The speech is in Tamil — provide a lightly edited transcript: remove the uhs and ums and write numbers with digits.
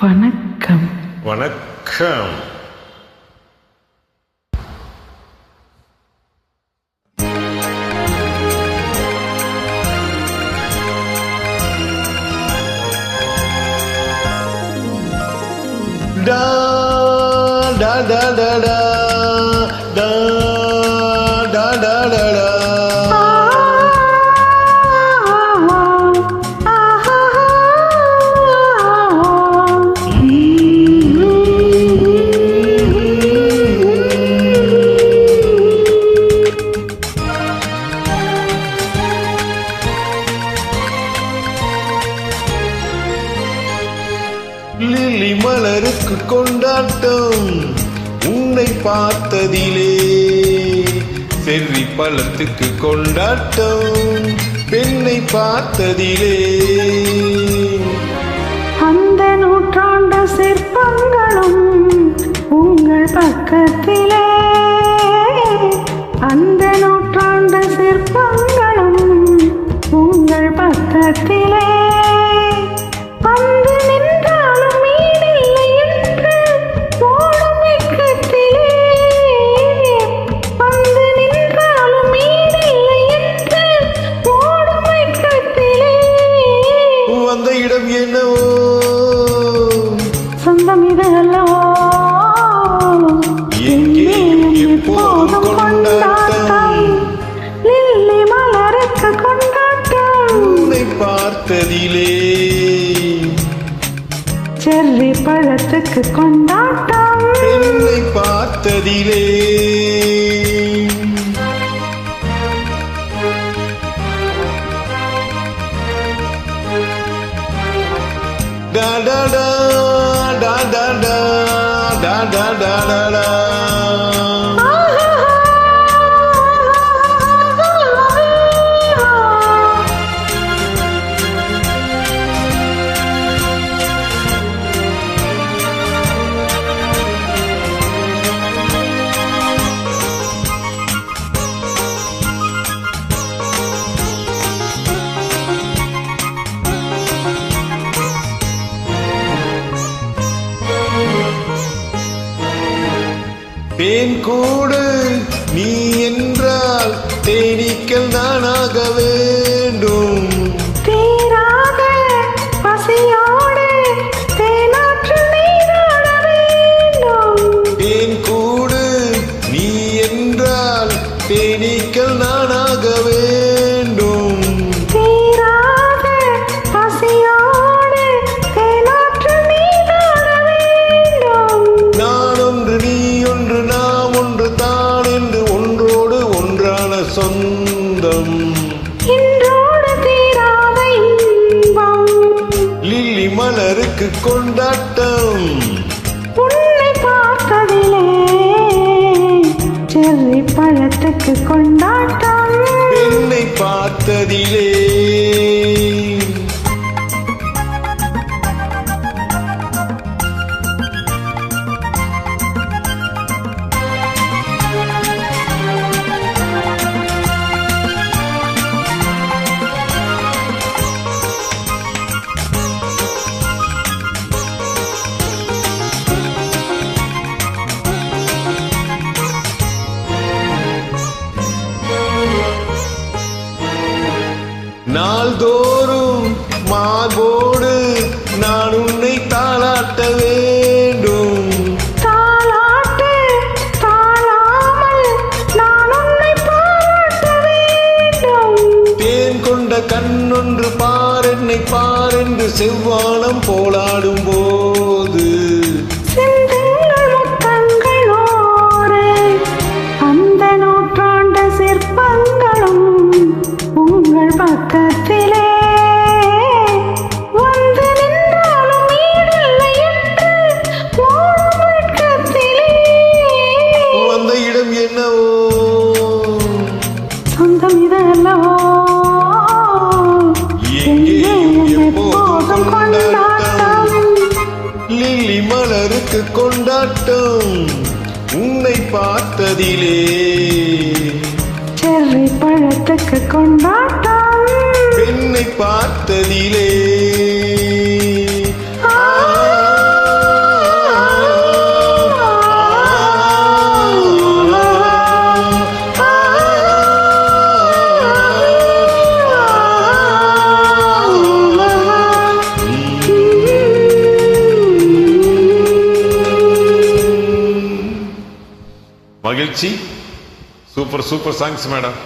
வணக்கம். வணக்கம். Da da da da da da da da da da. Lily மலருக்கு கொண்டாட்டம் உன்னை பார்த்ததிலே, செர்ரி பழத்துக்கு கொண்டாட்டம் பெண்ணை பார்த்ததிலே. அந்த நூற்றாண்டு சிற்பங்களும் உங்கள் பக்கத்திலே, அந்த நூற்றாண்டு சிற்பங்களும் உங்கள் பக்கத்திலே. அந்த இடம் என்னவோ சொந்தம் இதல்லவோ, எங்கேயும் எப்போதும் கொண்டாட்டம். லில்லி மலருக்கு கொண்டாட்டம் உன்னை பார்த்ததிலே, செர்ரி பழத்துக்கு கொண்டாட்டம் பெண்ணை பார்த்ததிலே. Da da da da da da da da da da da. தேன் கூடு நீ என்றால் தேனீக்கள் நானாக வேண்டும். தீராத பசியோடு தேனாற்று நீராட வேண்டும். தேன் கூடு நீ என்றால் தேனீக்கள் நானாக வேண்டும். தீராத பசியோடு தேனாற்று நீராட வேண்டும். நான் ஒன்று நீ ஒன்று நாம் ஒன்று தான் என்று ஒன்றோடு ஒன்றான சொந்தம். இன்றோடு தீராத இன்பம். லில்லி மலருக்கு கொண்டாட்டம் உன்னை பார்த்ததிலே, செர்ரி பழத்துக்கு கொண்டாட்டம் பெண்ணை பார்த்ததிலே. நாள்தோறும் மார்போடு நான் உன்னை தாளாட்ட வேண்டும். தாலாட்டு தாழாமல் நான் உன்னை பாராட்ட வேண்டும். தேன் கொண்ட கண்ணொன்று பாரென்னை பாரென்று செவ்வானம் போலாடும் போது, சிந்துங்கள் முத்தங்களோடு அந்த நூற்றாண்டு சிற்பங்களும் உங்கள் பக்கத்திலே. வந்து நின்றாலும் ஈடில்லை என்று ஓடும் வெட்கத்திலே. அந்த இடம் என்னவோ சொந்தம் இதல்லவோ, எங்கேயும் எப்போதும் கொண்டாட்டம். லில்லி மலருக்கு கொண்டாட்டம் உன்னை பார்த்ததிலே, செர்ரி பழத்துக்கு கொண்டாட்டம் பெண்ணை பார்த்ததிலே. மகிழ்ச்சி. Super super songs madam.